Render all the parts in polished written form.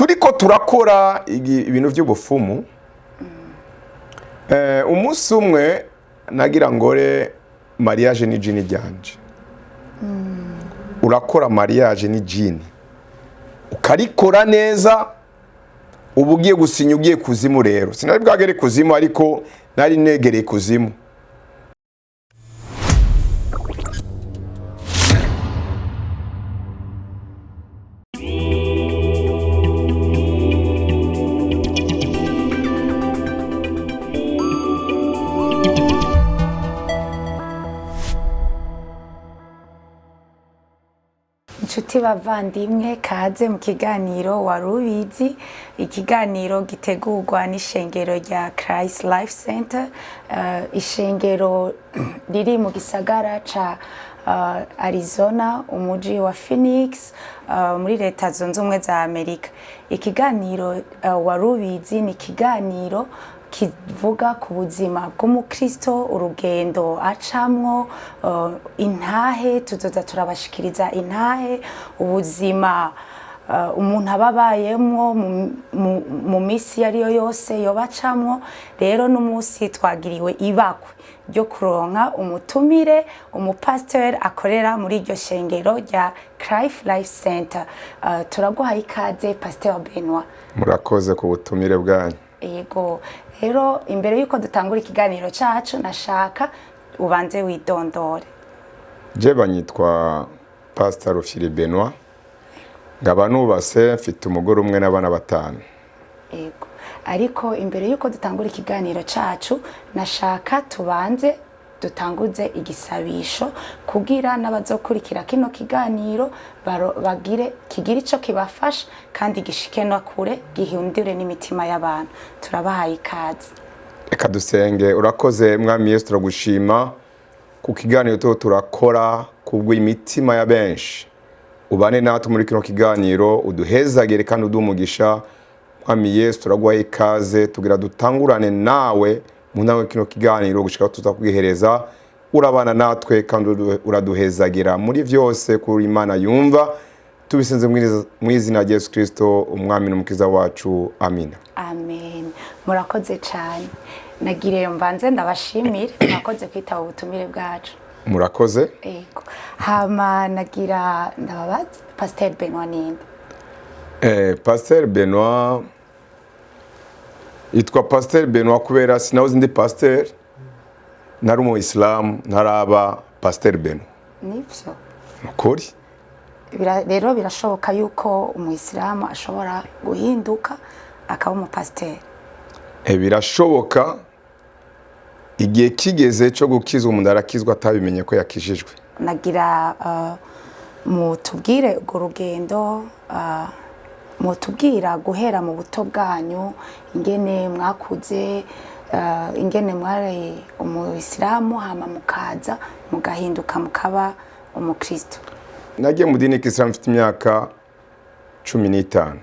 turiko turakora ibintu by'ubufumu. Umunsi umwe nagira ngore mariage ni jini ryanje. Urakora mariage ni jini, ukarikora neza, ubu ugiye gusinya ugiye kuzimu. Rero sinari bwagere kuzimu, ariko nari negereye kuzimu. Inshuti bavandimwe, kaze mu kiganiro Warubizi, ikiganiro gitegurwa n'ishengero rya Christ Life Center, ishengero riri mu gisagara ca Arizona, umuji wa Phoenix, muri leta zunze ubumwe za Amerika. Ikiganiro Warubizi ni ikiganiro kivuga ku buzima bw'umukristo, urugendo acamwo, intahe tuzoza turabashikiriza intahe, ubuzima umuntu ababayemwo mu misi yariyo yose yobacamwo. Rero n'umunsi twagiriwe ibakwe ryo kuronka umutumire, umupasteur akorera muri iryo shengero rya Christ Life Center. Turaguha ikaze Pasteur Benoit. Murakoze ku butumire bwanyu. Yego, rero imbere yuko dutangura ikiganiro cacu nashaka ubanze widondore. Je banyitwa Pastor Benoit, ngaba nubase mfite umugore umwe n'abana batanu. Yego, ariko imbere yuko dutangura ikiganiro cacu nashaka tubanze dutanguze igisabisho kugira n'abazokurikira kino kiganiro bagire kigira ico kibafasha kandi gishike no kure, gihindure n'imitima y'abantu. Turabahaye ikaze. Reka dusenge. Urakoze Mwami Yesu, turagushima ku kiganiro turakora kubwo imitima ya benshi. Ubane natwe muri kino kiganiro, uduhezagire kandi udumugisha. Mwami Yesu, turaguhaye ikaze, tugira dutangurane nawe mu nawe kino kiganiro gushika tuzakwihereza. Urabana natwe kandi uraduhezagira muri vyose, kuri Imana yumva, tubisenze mu izina rya Yesu Kristo umwami n'umukiza wacu. Amina. Amen. Murakoze cyane. Nagireyo mbanze ndabashimire, murakoze kwitaba ubutumire bwacu. Murakoze. Yego. Hama nagira ndababaza Pasteur Benoit ninde? Pasteur Benoit itwa Pasteur Benoit kubera sinawuzi ndi pasteur, nari mu Islam, ntaraba Pasteur Benoit. Nivyo. Ukuri. Rero birashoboka yuko umuyisilamu ashobora guhinduka akaba umupasteur. Birashoboka igihe kigeze cyo gukizwa, umuntu arakizwa atabimenye ko yakijijwe. Nagira mutubwire urwo rugendo, mutubwira guhera mu buto bwanyu ingene mwakuze, ingene mwari umuyisilamu hama mukaza mugahinduka mukaba umukristo. Nagiye mu dini y'Islam mfite imyaka 15.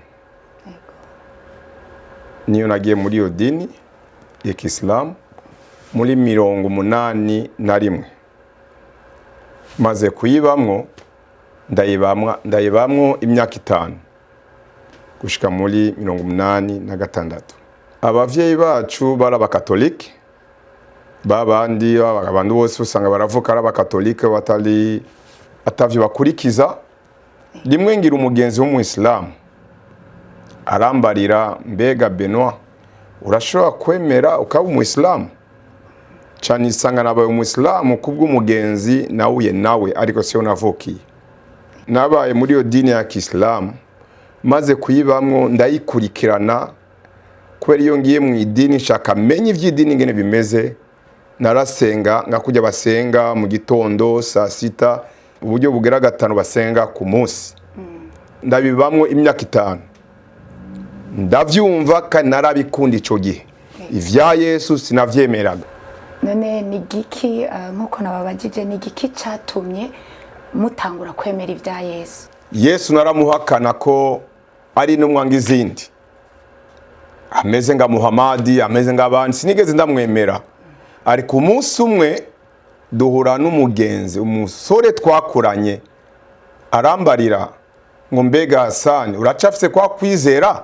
Niyo nagiye muri iyo dini y'Islam muri 81. Maze kuyibamwo ndayibamwo imyaka 5 gushika muri 86. Abavyeyi bacu bara abakatolike, babandi abantu bose usanga baravuka ari abakatolike atavyo bakurikiza. Rimwe ngira umugenzi w'umuyisilamu arambarira, mbega Benoit, urashobora kwemera ukaba umuyisilamu? Cyane isanga nabaye umuyisilamu kubw'umugenzi nawuye nawe, ariko siyo navukiye. Nabaye muri iyo dini ya Kisilamu, maze kuyibamwo ndayikurikirana, kubera iyo ngiye mu idini nshaka menye ivy'idini ngene bimeze. Narasenga nka kujya basenga mu gitondo saa 6, uburyo bugera 5 basenga ku munsi. Ndabibamwo imyaka 5. Ndavyumva kandi narabikunda ico gihe. Ivya Yesu sinavyemeraga. None ni giki nkuko nababajije, ni giki catumye mutangura kwemera ivya Yesu? Yesu naramuhakana ko ari n'umwanga izindi, ameze nga Muhammadi, ameze ng'abandi, sinigeze ndamwemera. Ariko umunsi umwe duhura n'umugenzi, umusore twakuranye, arambarira ngo mbega Hasani, uracafise kwa kwizera?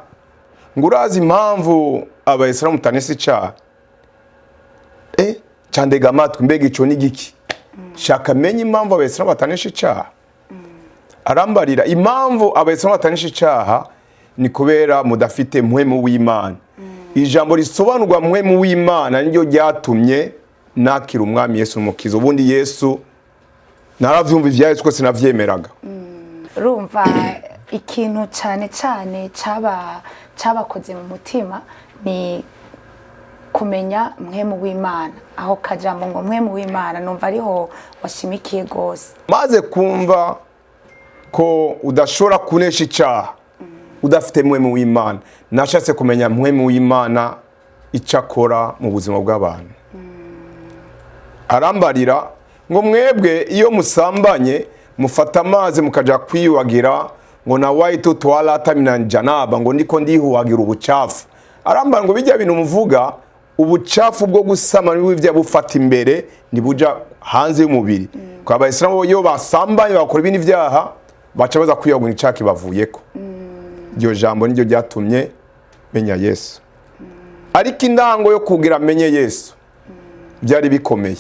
ngo urazi impamvu abayisilamu mutanese icyaha cyandega amatwi mbega ico ni giki shaka menye impamvu abayisilamu batanesha icyaha arambarira impamvu abayisilamu batanesha icyaha ni kubera mudafite mpwemu w'Imana ijambo risobanurwa mpwemu w'Imana niryo ryatumye nakira umwami Yesu umukiza ubundi Yesu naravyumva ivya Yesu ko sinavyemeraga urumva ikintu cyane cyabakoze mu mutima ni kumenya mpwemu w'Imana aho kajambo ngo mpwemu w'Imana numva ariho washimikiye gose maze kumva ko udashobora kunesha icyaha udafite mpwemu w'Imana nashatse kumenya mpwemu w'Imana icakora mu buzima bw'abantu arambarira ngo mwebwe iyo musambanye mufata amazi mukaja kwiyuhagira ngo na waitu twalata minanjanaba ngo ndiko ndihuhagira ubucafu arambara ngo bijya bintu muvuga ubucafu bwo gusama n'ibyo bufata imbere nibuja hanze y'umubiri kwa abayisilamu yo basambanye bakora ibindi vyaha baca baza kwiyagura icaki bavuyeko iryo jambo niryo ryatumye menya Yesu ariko indango yo kugira menye Yesu byari bikomeye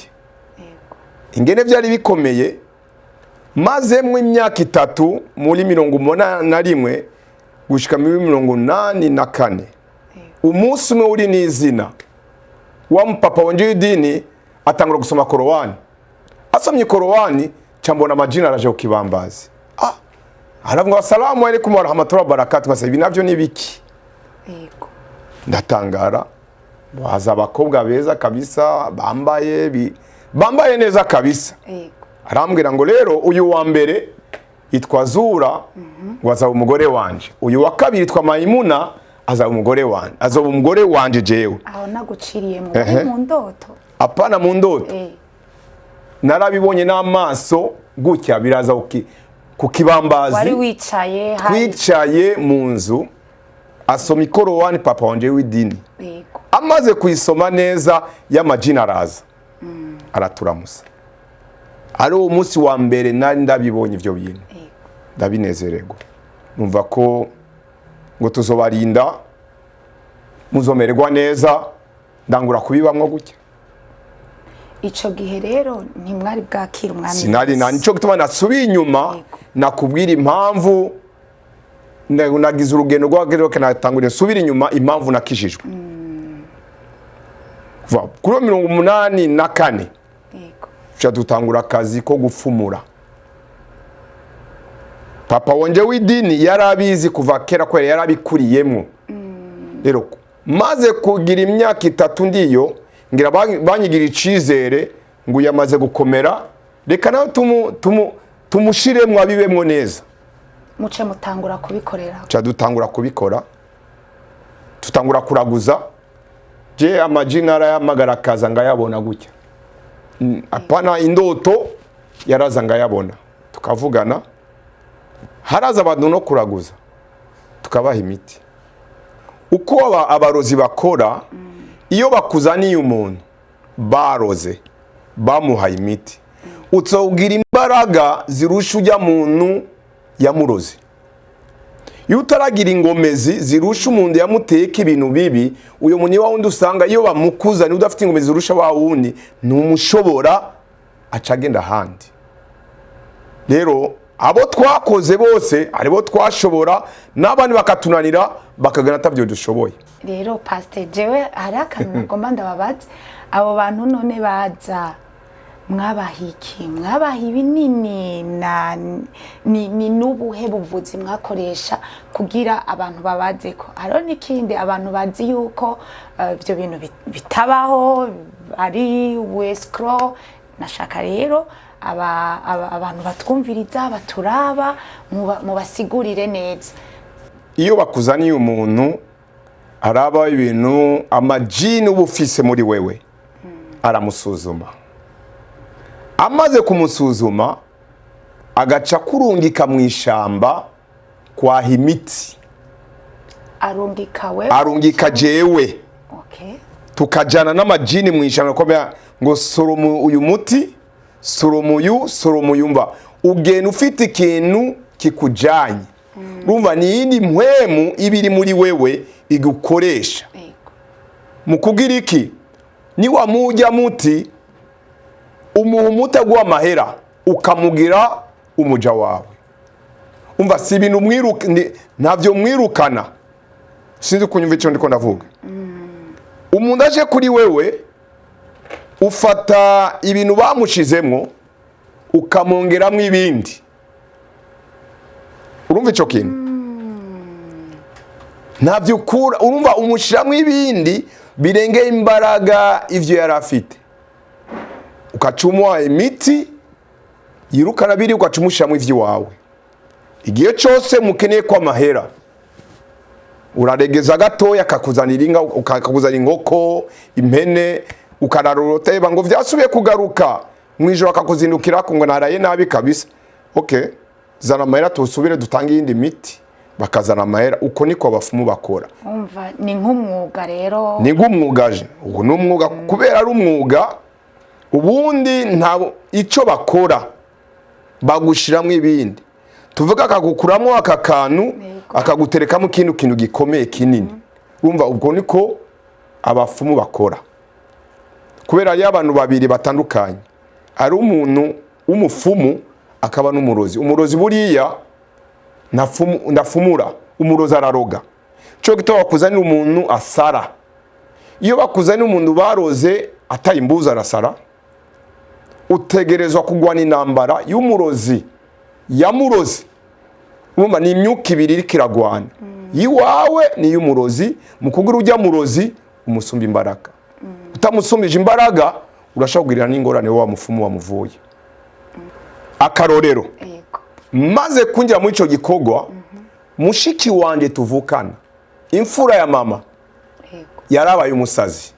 ingene byari bikomeye maze mu imyaka 3 muri 81 gushika muri 84 umunsi umwe uri n'izina wa mpapa wanje w'idini atangura gusoma Korowani asomye Korowani cyambona amajina araje ukibambazi aravuga assalamu alaykum wa rahmatullahi wa barakatuh ngase ibi navyo nibiki yego ndatangara baza abakobwa beza kabisa bambaye neza kabisa yego arambwira ngo rero uyu wa mbere itwa Zura waza umugore wanje uyu wa kabiri itwa Maimuna aza umugore wanje jewe aho naguciriye mu ndoto apana mu ndoto narabibonye n'amaso gutya biraza kukibambazi wari wicaye mu nzu asoma Korowani papa wanje w'idini amaze kuyisoma neza y'amajina araza araturamusa ari umunsi wa mbere nari ndabibonye ivyo bintu ndabinezerego numva ko ngo tuzobarinda muzomererwa neza ndangura kubibamwo gutya ico gihe rero ntimwari bwakira umwami sinari nico gituma nasubiye inyuma nakubwira impamvu nagize urugendo rw'ageroke natangura nsubira inyuma impamvu nakijijwe kuri 84 yego dutangura akazi ko gufumura papa wanje w'idini yarabizi kuva kera ko yarabikuriyemo rero maze kugira imyaka 3 ndiyo ngira banyigira icizere ngo yamaze gukomera reka nawe tumushiremwe abibemwo neza muce mutangura kubikorera dutangura kubikora tutangura kuraguza je amajina arayamagara kaza ngayabona gutya apana indoto yaraza ngayabona tukavugana haraza abantu no kuraguza tukabaha imiti uko abarozi bakora iyo bakuzaniye umuntu baroze bamuha imiti utsogira imbaraga zirusha ujya muntu yamuroze iyo utaragira ingomezi zirusha umuntu yamuteka ibintu bibi uyo muntu wa wundi usanga iyo bamukuzana udafite ingomezi zirusha wa wundi numushobora acagenda handi rero abo twakoze bose aribo twashobora n'abandi bakatunanira bakagana atabyo dushoboye rero pastor jewe hari akantu ngomba ndababaza abo bantu none baza mwabahiki mwabahi binini ni nubuhe buvuzi mwakoresha kugira abantu babazeko haro nikindi abantu bazi yuko ibyo bintu bitabaho ari wescro nashaka rero abantu batwumviriza baturaba mubasigurire neza iyo bakuzaniye umuntu araba ibintu amajini ubufise muri wewe aramusuzuma amaze kumusuzuma agaca kurungika mu ishamba kwa imiti arungika jewe tukajana n'amajini mu ishamba komera ngo soromu uyu muti soromu yumva ugenda ufite ikintu kikujanye urumva ni yindi mpwemu ibiri muri wewe igukoresha mu kugira iki ni wamujya muti umuhumuta gwa mahera ukamugira umuja wawe. Umva si ibintu ntavyo mwirukana. Sinzi kunyumva icyo ndiko ndavuga. Umuntu aje kuri wewe ufata ibintu bamushizemwo ukamongeramwe ibindi. Urumva icyo kintu? Ntavyo ukura, urumva umushiramwe ibindi birengeye imbaraga ivyo yarafite. Ukacumwa imiti yirukana biri ukacumushiramwe ivyo wawe. Igihe cyose mukeneye kwa mahera uraregeza gatoya kakuzanira inka, ukakuzanira inkoko, impene, ukararorota eba ngo vyasubiye kugaruka mwijoro akakuzindukira ko ngo naraye nabi kabisa. Okay, zana mahera tusubire dutange yindi miti, bakazana mahera. Uko niko abafumu bakora. Umva ni nk'umwuga rero. Ni nk'umwugaje. Ubu ni umwuga kubera ari umwuga. Ubundi nta ico bakora bagushiramwe ibindi. Tuvuga akagukuramo akakantu akaguterekamo kintu gikomeye kinini. Umva ubwo niko abafumu bakora. Kubera ari abantu babiri batandukanye. Ari umuntu umufumu akaba n'umurozi. Umurozi buriya ndafumura, umurozi araroga. Cyo gito bakuzanira umuntu asara. Iyo bakuzanira umuntu baroze atayimbuza arasara. Utegerezwa kugwana intambara y'umurozi. Yamurozi. Urumva ni imyuka ibiri iri kiragwana. Yiwawe ni y'umurozi, mukugura ujya murozi umusumba imbaraga. Utamusumbije imbaraga urashobora n'ingorane wa mufumu wamuvuye. Akarorero. Maze kunjira muri ico gikogwa, mushiki wanje tuvukana, imfura ya mama, yarabaye umusazi.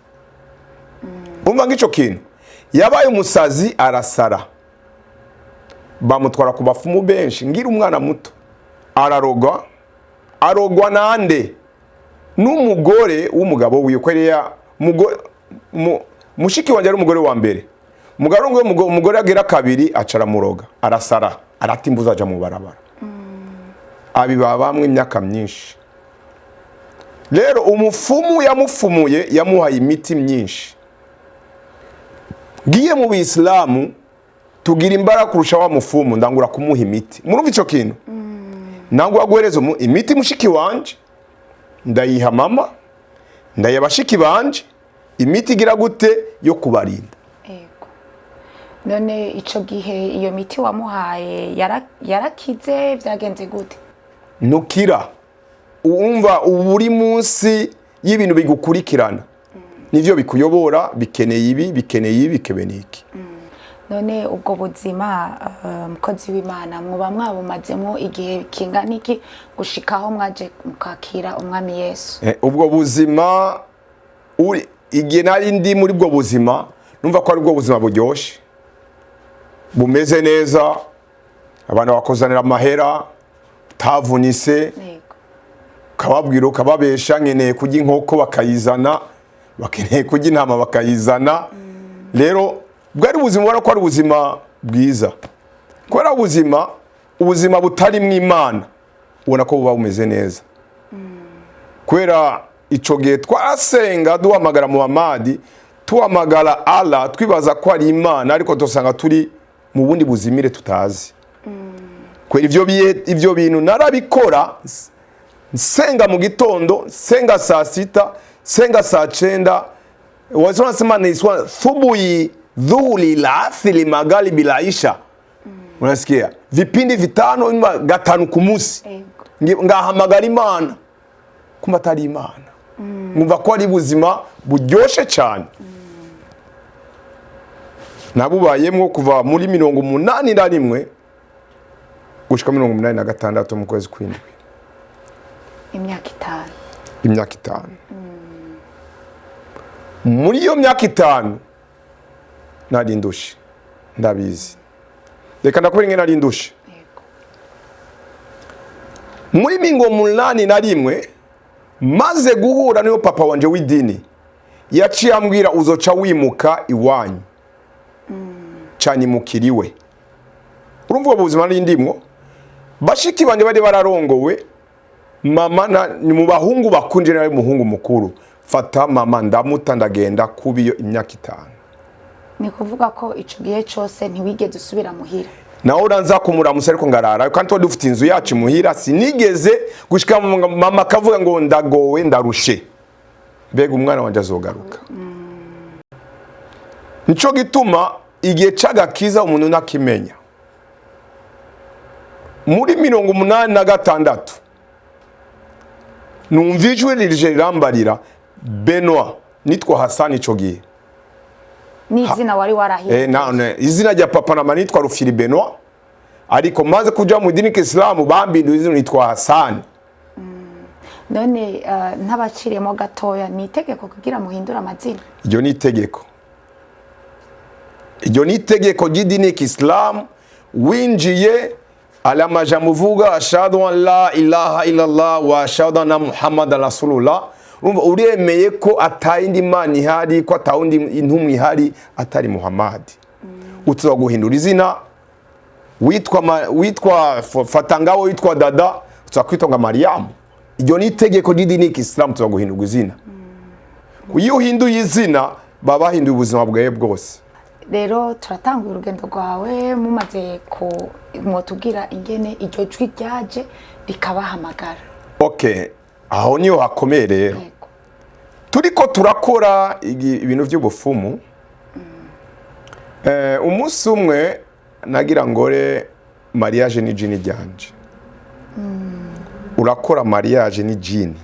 Umva ngico kintu. Yabaye umusazi arasara. Bamutwara ku bafumu benshi, ngira umwana muto. Arogwa nande n'umugore w'umugabo wiwe kwereya mushiki wanje ari umugore wa mbere. Umugore agira kabiri acara muroga, arasara, aratimbuza aja mu barabara. Abiba bamwe imyaka myinshi. Rero umufumu yamufumuye yamuhaye imiti myinshi. Giye mu Islamu tugira imbaraga kurusha wa mufumu ndangura kumuha imiti. Murumva ico kintu? Nangwa guhereza imiti mushiki wanje ndayiha mama ndayabashiki banje imiti igira gute yo kubarinda. None ico gihe iyo miti wamuhaye yarakize byagenze gute? Nukira. Umva uburi munsi y'ibintu bigukurikirana. Nivyo bikuyobora, bikeneye ibi, bikeneye ibi, kebeniki. None ubwo buzima mukozi w'Imana muba mwabumazemo igihe kingana iki gushikaho mwaje mukakira umwami Yesu? Ubwo buzima igihe nari ndi muri bwo buzima numva ko ari bwo buzima buryoshe. Bumeze neza, abantu bakozanira amahera, tavunise, kababwira ukababesha nkeneye kujya inkoko bakayizana, bakeneye kujya intama bakayizana. Rero bwari ubuzima ubona ko ari ubuzima bwiza. Kubera ubuzima butari mu Imana ubona ko buba bumeze neza. Kubera ico gihe twasenga duhamagara Muhammad, tuhamagara Allah, twibaza ko ari Imana ariko dusanga turi mu bundi buzimire tutazi. Kubera ivyo bintu narabikora, senga mu gitondo, senga saa sita, senga saa 9, wazona sema niswa thubuhi dhuhuli la asili magali bila isha. Unasikia? Vipindi vitano gatanu kumusi. Ngahamagara Imana. Kumba atari Imana. Ngumva ko ari buzima buryoshe cyane. Nabubayemo kuva muri 81 gushika 86 mu kwezi kw'indwi. Imyaka 5. Imyaka 5. Muri iyo myaka 5 nari ndushe ndabizi. Reka ndakubwira ngene nari ndushe. Muri 81 maze guhura niyo papa wanje w'idini yaciye ambwira uzoca wimuka iwanyu. Cyane mukiriwe. Urumva ubuzima nari ndimwo. Bashiki banje bari bararongowe mama ni mu bahungu bakunje nawe muhungu mukuru fata mama ndamuta ndagenda kubiyo imyaka 5. Ni kuvuga ko ico gihe cyose ntiwigeze usubira muhira. Naho uranza kumuramusa ariko ngarara kandi to dufite inzu yacu muhira sinigeze gushika mama kavuga ngo ndagowe ndarushe. Mbega umwana wanje azogaruka. Nico gituma igihe cagakiza umuntu nakimenya. Muri 86 numvijwe ririje rirambarira Benoit nitwa Hassan ico gihe. Ni izina wari warahiye. None izina rya papa na mama nitwa Rufiri Benoit ariko maze kuja mu dini k'Islam bambindu izina nitwa Hassan. None ntabaciriyemo gatoya ni itegeko kugira muhindura amazina. Iryo ni itegeko. Iryo ni itegeko ry'idini k'Islam winjiye alamaja muvuga ashhadu an la ilaha illallah wa ashhadu anna muhammadan rasulullah. Uremeye ko atayindi imana ihari ko atawundi intumwa ihari atari Muhammad. Utso guhindura izina witwa Fatangawo witwa Dada utso kwitonga Mariam. Iryo ni itegeko ry'idini k'Islam utso guhindura izina. Iyo uhinduye izina baba bahinduye ubuzima bwawe bwose. Rero turatanga urugendo rwawe mumaze ko mwotugira ingene iryo jwi ryaje rikabahamagara. Okay. Aho niyo hakomeye rero. Turiko turakora ibintu by'ubufumu. Umunsi umwe nagira ngore mariage ni jini ryanje. Urakora mariage ni jini.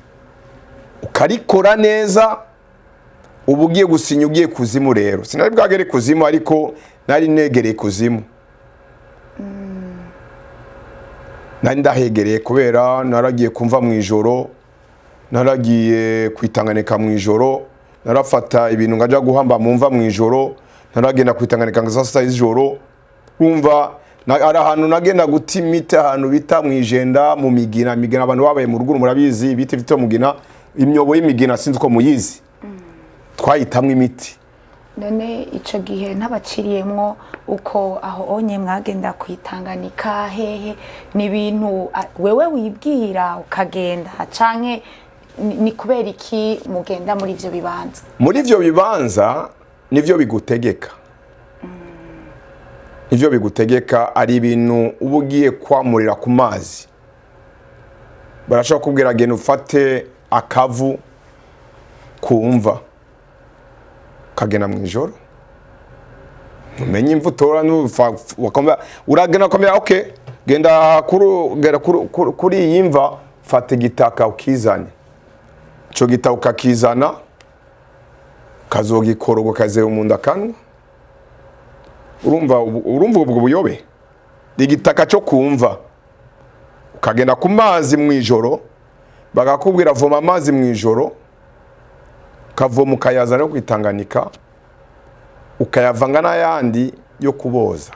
Ukarikora neza ubugiye gusinya ugiye kuzimu rero. Sinari bwagere kuzimu ariko nari negereye kuzimu. Nari ndahegereye kubera naragiye kumva mu ijoro. Naragiye kwitanganeka mu ijoro, narafata ibintu ngaja guhamba mumva mu ijoro, naragenda kwitanganeka ngasa y'ijoro. Umva ari ahantu nagenda gutimita ahantu bita mu ijenda mu migina abantu babaye mu ruguru murabizi biti vito mugina imyobo y'imigina sinzi ko muyizi. Twayitamwe imiti. None ico gihe ntabaciriyemwo uko aho onye mwagenda kwitanganika hehe ni ibintu wewe wibwira ukagenda canke ni kubera iki mugenda muri ivyo bibanza? Muri ivyo bibanza nivyo bigutegeka. Ivyo bigutegeka ari ibintu ubugiye kwamurira ku mazi. Barashaka kubwira genda ufate akavu kumva. Kagena mu ijoro. Umenye imvutora wakomba uragena komera okay. Genda kuri yimva fate gitaka ukizane. Cyo gita ukakizana kazogikorogo kaze umunda kanwa. Urumva ubwo buyobe. Igitaka cyo kumva. Ukagenda ku mazi mu ijoro bagakubwira voma amazi mu ijoro. Kavoma ukayazana no kwitanganika ukayavanga n'ayandi yo kuboza.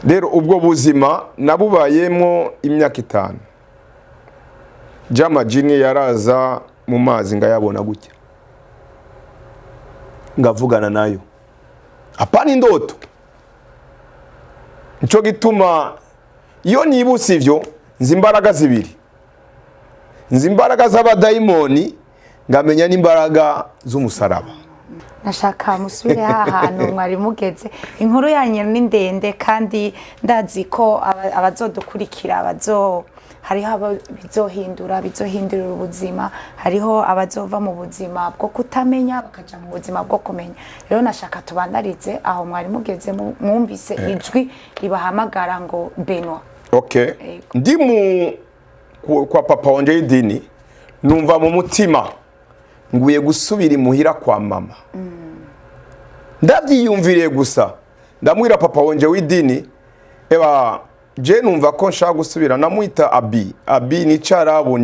Rero ubwo buzima nabubayemo imyaka 5. Jama jini yaraza mu mazi ngayabona gutya. Ngavugana nayo. Apana indoto. Nico gituma iyo nibusi ivyo nzimbaraga zibiri. Nzimbaraga z'abadayimoni ngamenya n'imbaraga z'umusaraba. Nashaka musubire ahantu mwari mugeze. Inkuru yanyu ni ndende kandi ndazi ko abazodukurikira hariho bizohindurira ubuzima, hariho abazova mu buzima bwo kutamenya bakaja mu buzima bwo kumenya. Rero nashaka tubandarize aho mwari mugeze mwumvise ijwi ribahamagara ngo Benoit. Okay. Ndi kwa papa wanje y'idini numva mu mutima nguye gusubira imuhira kwa mama. Ndavyiyumviriye gusa ndamwira papa wanje w'idini eba je numva ko nshaka gusubira namwita Abi ni carabo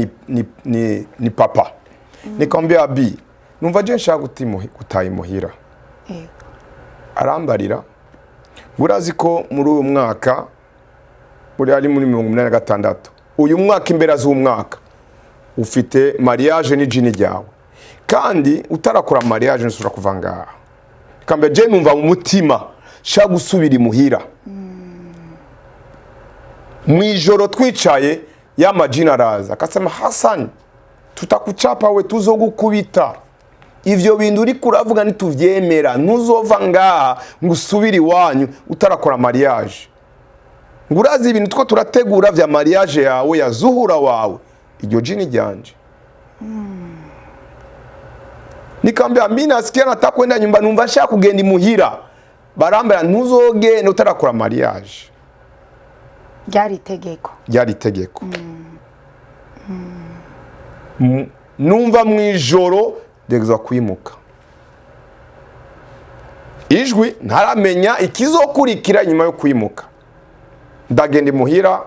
ni papa. Nikambe Abi numva je nshaka gutayimuhira. Arambarira burazi ko muri uyu mwaka muri ari muri 86 uyu mwaka imbere z'umwaka ufite mariage ni jini ryawe kandi utarakora mariage nsura kuvanga kambe je numva mu mutima sha gusubira imuhira Mwijoro twicaye ya majina araza akasema Hassan tutakuchapa we tuzogukubita ivyo bintu uri kuravuga nituvyemera ntuzova ngaha ngusubira iwanyu utarakora mariage ngurazi ibintu two turategura vya mariage yawe ya zuhura wawe iryo jini ryanje nikambia mimi nasikia nataka kwenda nyumba numva nshaka kugenda imuhira barambera ntuzogende utarakora mariage ryari tegeko numva mwijoro ndegeza kwimuka ijwi ntaramenya ikizokurikira nyuma yo kwimuka ndagenda imuhira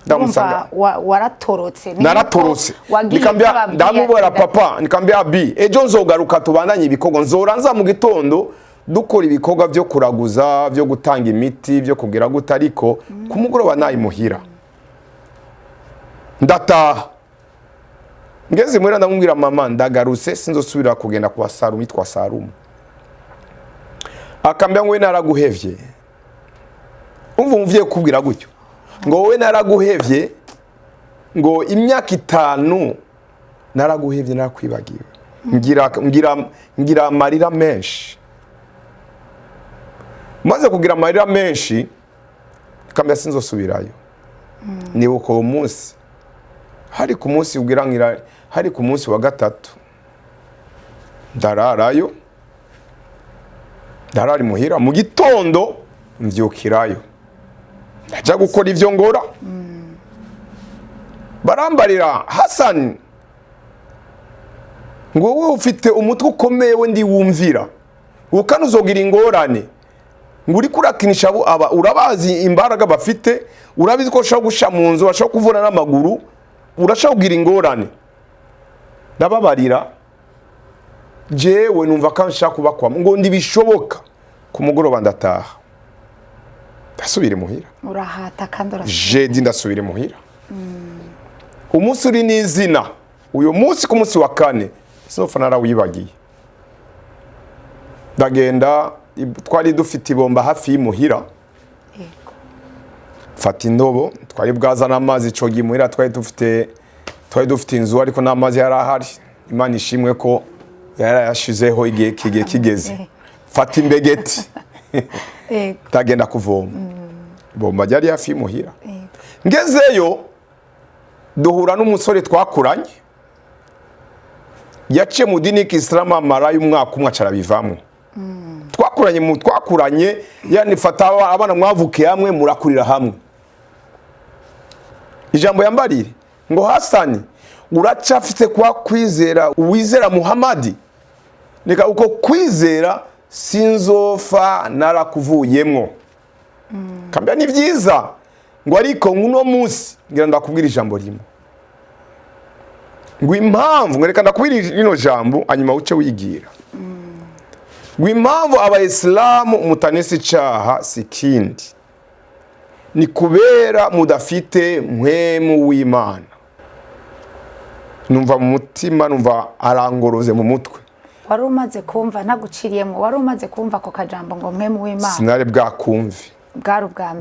ndamusanga waratorotse naratorotse nikambia ndamubora papa nikambia bi ejo nzogaruka tubandanye ibikogo nzoranza mu gitondo dukora ibikorwa byo kuraguza byo gutanga imiti byo kugira gute ariko kumugoroba nayimuhira ndataha ngeze muri ndamubwira mama ndagarutse sinzosubira kugenda kwa Sarumu itwa Sarumu akambya ngo we naraguhevye umva umuvye kubwira gutyo ngo we naraguhevye ngo imyaka 5 naraguhevye narakwibagiwe ngira amarira menshi maze kugira amarira menshi kambya sinzosubirayo ni uko umunsi hari ku munsi ugira ngira hari ku munsi wa gatatu ndararayo ndarari muhira mu gitondo mvyukirayo ndaja gukora ivyo ngora barambarira Hassan ngo wowe ufite umutwe ukomeye we ndi wumvira ukana uzogira ingorane ngo uri kurakinisha aba urabazi imbaraga bafite urabizi ko ushaka gusha mu nzu bashaka kuvuna n'amaguru urashaka kugira ingorane ndababarira jewe numva kanshaka kubakwa ngo ndibishoboka ku mugoroba ndataha ndasubire muhira urahata kandi jeudi ndasubire muhira umunsi uri n'izina uyu munsi ku munsi wa kane sinopfa narawibagiye ndagenda twari dufite ibomba hafi y'imuhira fata indobo twari bwazana amazi cogi muhira twari dufite inzu ariko n'amazi yarahari Imana ishimwe ko yarayashizeho igihe kigeze fata imbegeti tagenda kuvoma bomba ryari hafi y'imuhira ngezeyo duhura n'umusore twakuranye yaciye mu dini y'Islam amarayo umwaka umwe acarabivamo twakuranye yani fata abana mwavukiye hamwe murakurira hamwe ijambo yambarire ngo Hassan uracafite kwa kwizera uwizera Muhammad nika uko kwizera sinzofa narakuvuyemwo kambya ni byiza ngo ariko nguno munsi ngira ndakubwira ijambo rimwe ngo impamvu ngereka ndakubwira rino jambo anyuma uce wigira ngo impamvu abayisilamu mutanesi cyaha sikindi ni kubera mudafite mpwemu w'Imana numva mu mutima numva arangoroze mu mutwe wari umaze kumva naguciriyemo wari umaze kumva ko kajambo ngo mpwemu w'Imana sinari bwakumve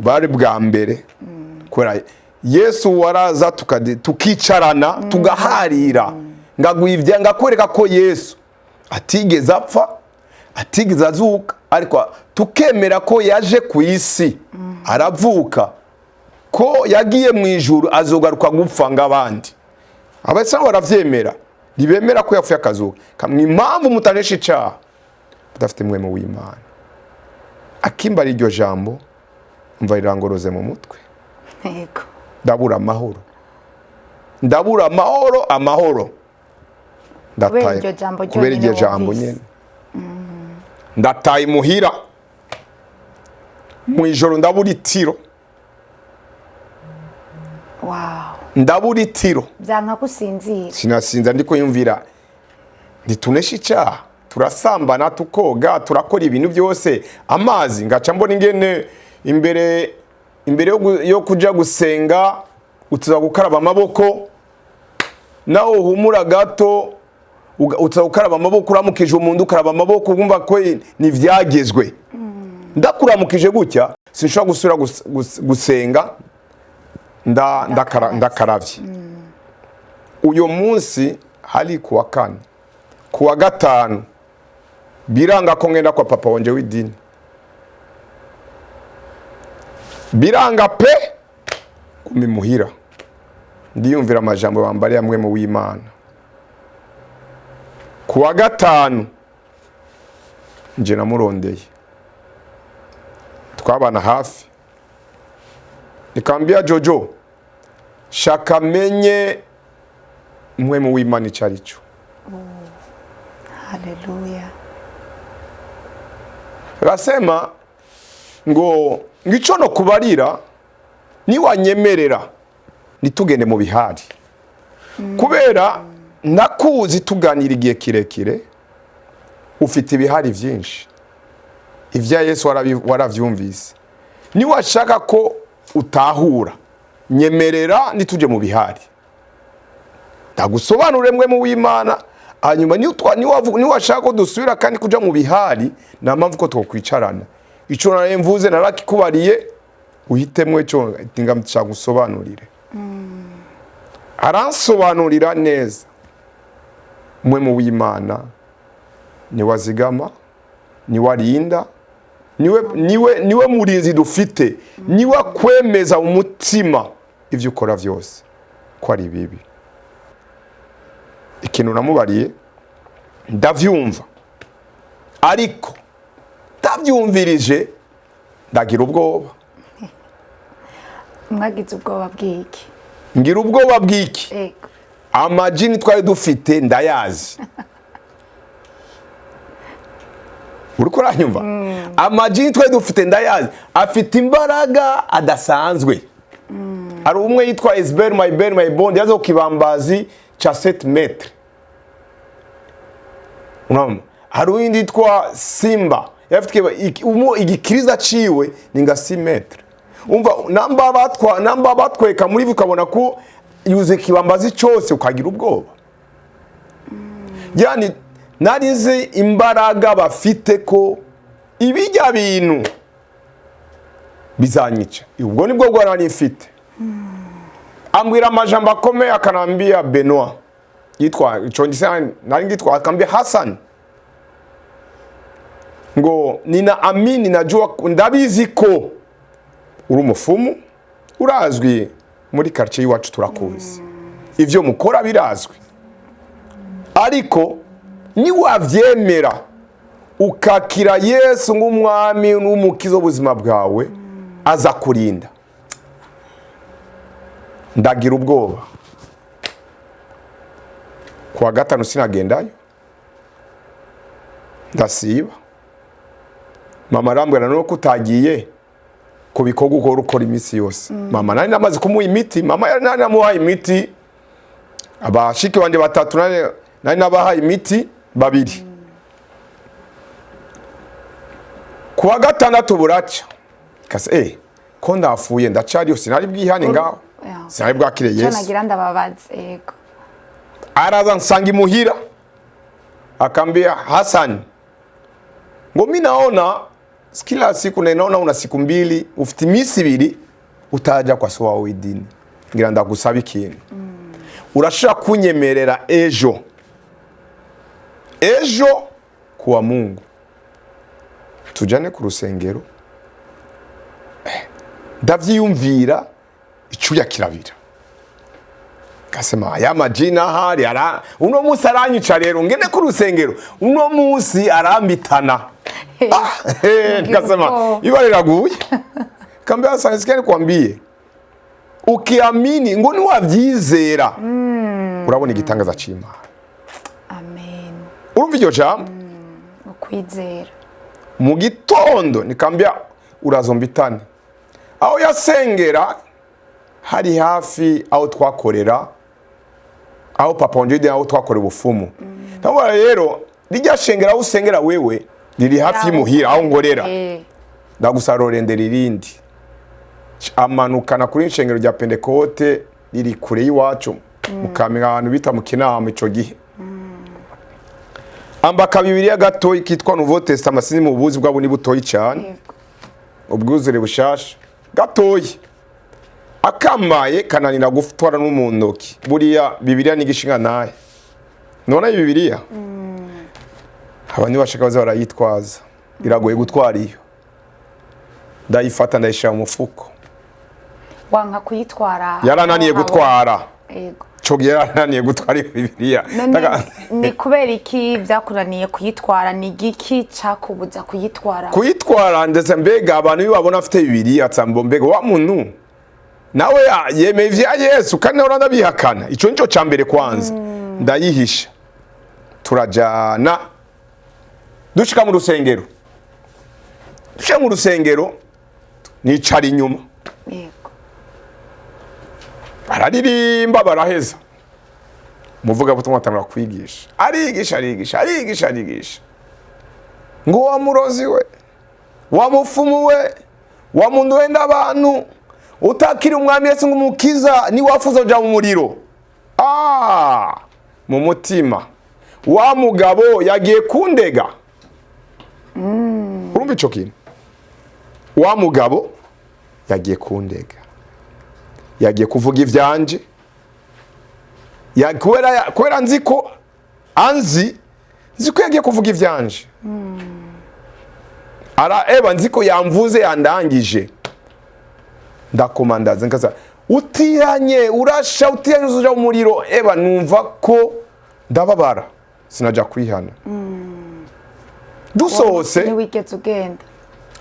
bwari bwa mbere kubera Yesu waraza tukicarana tugaharira ngagwivya ngakwereka ko Yesu atigeze apfa atigeze azuka ariko tukemera ko yaje ku isi aravuka ko yagiye mu ijuru azogaruka gupfa ngabandi abasa baravyemera libemera ko yafuye akazuka kamwe impamvu mutanesha icyaha udafite mwemo w'Imana akimbara iryo jambo umva rirangoroze mu mutwe yego ndabura amahoro ndataye kubera iryo jambo nyene ndataye muhira mu ijoro ndabura itiro ndabura itiro byanka kusinzira sinasinza ndiko yumvira nditunesha icyaha turasambana tukoga turakora ibintu byose amazi ngaca mbona ingene imbere yo kuja gusenga utuza gukaraba amaboko naho humura gato utuza gukaraba amaboko uramukije umuntu ukaraba amaboko ugumva ko ni vyagezwe ndakuramukije gutya sinshobora gusura gusenga ndakaravye. Uyo munsi hari kuwa kane, kuwa gatanu biranga ko ngenda kwa papa wanje w'idini, biranga pe kumimuhira ndiyumvira amajambo bambariye amwe mu w'Imana. Kuwa gatanu nje namurondeye, twabana hafi, nikambia Jojo shaka menye mwe mu w'Imana icarico. Haleluya. Rasema ngo ngico no kubarira ni wanyemerera nitugende mu bihari, kubera nakuzi tuganira igihe kirekire, ufite ibihari vyinshi, ivya Yesu waravyumvise, ni washaka ko utahura nyemerera nituje mu bihari ndagusobanurire mwe mu w'Imana, hanyuma ni washaka ko dusubira kandi kuja mu bihari na mpamvu ko twokwicarana. Ico nare mvuze narakikubariye uhitemwe cyo tingamutsa gusobanurire. Aransobanurira neza, mwe mu w'Imana ni wazigama, ni warinda, niwe murinzi dufite, niwe kwemeza umutima ivyo ukora vyose ko ari bibi. Ikintu namubariye ndavyumva, ariko ndavyumvirije ndagira ubwoba. Mwagize ubwoba bw'iki? Ngira ubwoba bw'iki? Amajini twari dufite ndayazi. Uriko uranyumva? Amajini twari dufite ndayazi, afite imbaraga adasanzwe. Ari umwe yitwa Esber my bond, yazo kibambazi cha 7 metre. Unamva? Hari uwindi yitwa Simba, yafite igikiriza ciwe ninga 6 metre. Umva namba batweka muri ukabona ko yuze kibambazi cyose ukagira ubwoba. Yani narize imbaraga bafite ko ibijya bintu bizanyica. Ubwo nibwo gwarani mfite. Ambwira amajambo akomeye akanambia Benoit. Yitwa ichondisa nari ngitwa akambia Hassan. Ngo nina amini najua ndabizi ko uri umufumu, urazwi muri quartier iwacu turakuzi. Ivyo mukora birazwi. Ariko ni wavyemera ukakira Yesu ng'umwami n'umukizo buzima bwawe, aza kurinda. Ndagira ubwoba. Kuwa gatanu sinagendayo, ndasiba. Mama arambwira nuko utagiye kubikoga uko ukora imisi yose. Mama nari namaze kumuha imiti, mama yari nari namuhaye imiti, abashiki bande batatu nari nabahaye imiti babiri. Kuwa gatandatu buraca kase ko ndafuye ndacari sinari bwihane ngaho, sinari bwakire Yesu. Cyo nagira ndababaze yego. Araza nsanga imuhira akambia Hassan, ngo mimi naona kila siku naona una siku mbili ufite imisi ibiri utaja kwa sowa w'idini, ngira ndagusaba ikintu. Urashaka kunyemerera ejo kuwa Mungu tujane ku rusengero, ndavyiyumvira icuya kirabira. Kasema aya majina hari uno musi aranyica rero ngene ku rusengero, uno musi arambitana. Kasema ibare raguye. Kambia sana sikani kwambie, ukiamini ngo ni wavyizera urabona igitangaza c'Imana. Amen. Urumva iryo jambo? Ukwizera. Mu gitondo nikambia urazombitane. Aho yasengera hari hafi aho twakorera, aho papa wanje aho twakorera ubufumu. Ntabwo rero rijya shengera aho usengera wewe riri hafi y'umuhira aho ngorera. Ndagusarorendera irindi. Amanukana kuri inshengero rya Pentecote riri kure y'iwacu mukamira abantu bita mu Kinama ico gihe. Ambaka Bibiliya gato ikitwa Nouveau Testament sini mu buzi bwabo ni butoyi cyane. Ubwuzure bushasha gatoyi. akamaye kananira gutwara n'umuntu ki buriya Bibiliya nigishinga naye none Bibiliya abantu bashaka baza barayitwaza iragoye gutwara iyo ndayifata ndayishira mu mufuko wanka kuyitwara yarananiye gutwara yego cogiye yarananiye gutwara Bibiliya ni kubera iki byakunaniye kuyitwara ni giki cakubuza kuyitwara ndetse mbega abantu bibabona afite Bibiliya atsambo mbega wa muntu nawe yemeye ivya Yesu kandi uranda bihakana ico nico cambere kwanza ndayihisha turajana dushika mu rusengero nicara inyuma yego bararirimba baraheza muvuga butumwa atangura kwigisha arigisha ngo wa murozi we wa mufumu we wa muntu wenda abantu utakiri umwami Yesu ngumukiza ni wafuza uja mu muriro mu mutima wa mugabo yagiye kundega urumva ico kintu wa mugabo yagiye kundega yagiye kuvuga ivyanje kubera nziko yagiye kuvuga ivyanje nziko yamvuze yandangije ndakomandaza nkaza utihanye urasha utihanye uzuja mu muriro numva ko ndababara sinaja kwihana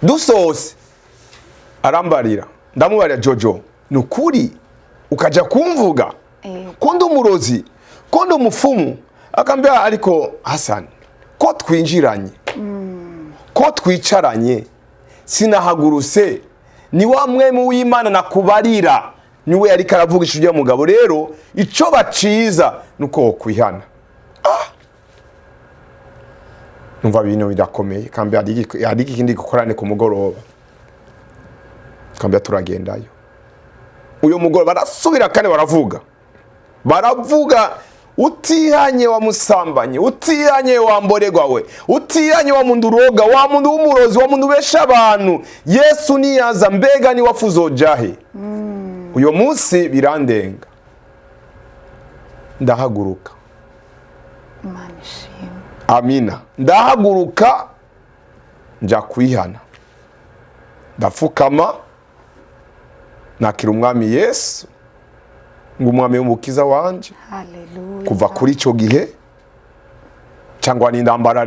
dusohose arambarira ndamubarira Jojo nukuri ukaja kumvuga ko ndi umurozi ko ndi umufumu akambia ariko Hassan ko twinjiranye ko twicaranye sinahaguruse ni wa mwemu w'Imana nakubarira niwe yari karavugisha ujya mugabo rero ico baciza nuko kwihana numva ibintu bidakomeye kambia ari ikindi gukorane ku mugoroba kambia turagendayo uyo mugoroba barasubira kane baravuga utihanye wa musambanye utihanye wa mboregwa we utihanye wa mundu roga wa mundu w'umurozi wa mundu besha abantu Yesu niyaza mbega ni wafuzo jahe uyo munsi birandenga ndahaguruka amina ndahaguruka nja kwihana ndafukama nakira umwami Yesu ngo umwami w'umukiza wanje kuva kuri ico gihe cyangwa ni ndambara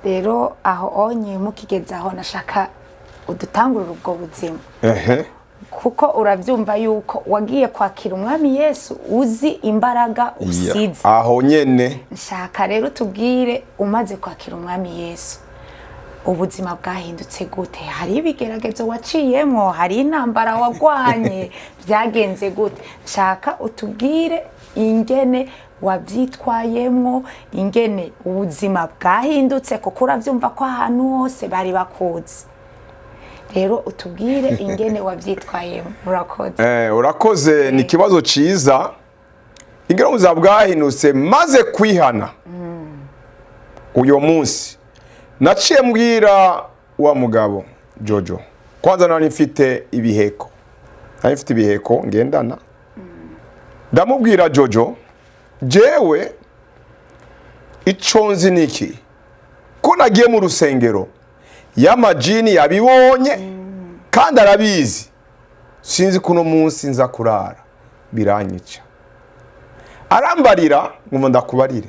rero aho onye mukigeza aho nashaka udutangurira ubwo buzima kuko uravyumva yuko wagiye kwakira umwami Yesu uzi imbaraga usize aho nyene nshaka rero tubwire umaze kwakira umwami Yesu ubuzima bwahindutse gute hari ibigeragezo waciyemo hari intambara wagwanye byagenze gute nshaka utubwire ingene wabyitwayemo ingene ubuzima bwahindutse kuko uravyumva ko ahantu hose bari bakuzi rero utubwire ingene wabyitwayemo urakoze ni kibazo ciza ingene ubuzima bwahindutse maze kwihana uyo munsi naciye mbwira wa mugabo Jojo kwanza nari mfite ibiheko ngendana ndamubwira Jojo jewe iconzi niki ko nagiye mu rusengero y'amajini yabibonye kandi arabizi sinzi kuno munsi nza kurara biranyica arambarira ngo ndakubarire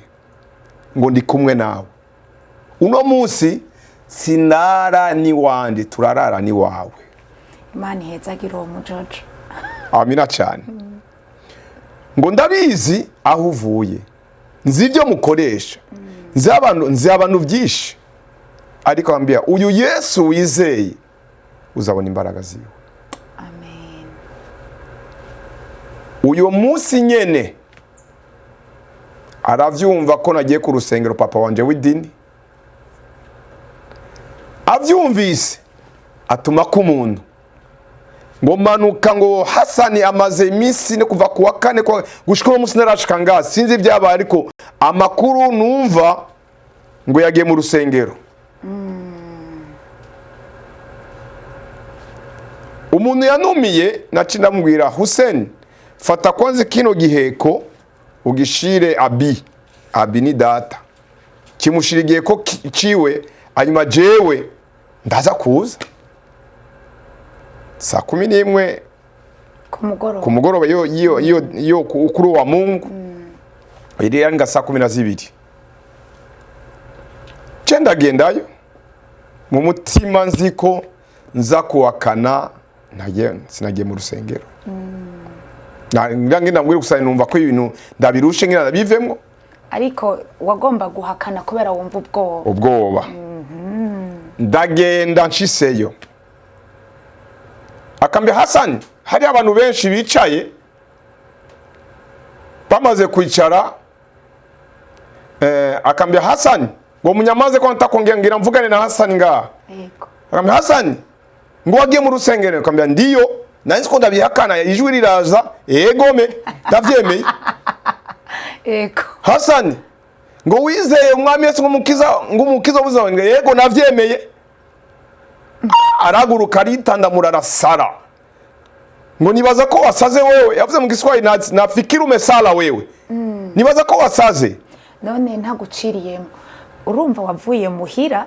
ngo ndi kumwe nawe uno munsi sinara ni wandi turarara ni wawe Imana ihezagira uwo mujojo amina cyane ngo ndabizi aho uvuye nzi ibyo mukoresha nzi abantu byinshi ariko ambia uyu Yesu wizeye uzabona imbaraga ziwe amen uyu munsi nyene aravyumva ko nagiye ku rusengero papa wanje w'idini avyumvise atuma ku muntu ngo manuka ngo Hasani amaze iminsi no kuva kuwa kane gushika uwo munsi narashika ngazi sinzi ibyabaye ariko amakuru numva ngo yagiye mu rusengero umuntu yanumiye naci ndamubwira Hussein fata kwanze kino giheko ugishire abi ni data kimushirigiye ko ciwe anyuma jewe ndaza kuza saa 11 ku mugoroba yo kuri wa Mungu iri yanga saa 12 cenda gendayo mu mutima nziko nza kuwakana sinagiye mu rusengero ngenda mbwira gusa numva ko ibintu ndabirushe ngira bivemwo ariko wagomba guhakana kubera wumva ubwoba ndagenda nshiseyo akambye Hassan hari abantu benshi bicaye bamaze kwicara akambye Hassan ngo munyamaze ko ntakongera ngira mvugane na Hassan nga yego akambye Hassan ngo wagiye mu rusengero akambye ndiyo nanzi ko ndabihakana ijwi riraza egome ndavyemeye yego Hassan ngo wizeye umwami Yesu ngumukiza buzange yego navyemeye araguruka aritandamura arasara ngo nibaza ko wasaze wewe yavuze mu Kiswahili nafikiri umesala wewe nibaza ko wasaze none ntaguciriyemo urumva wavuye muhira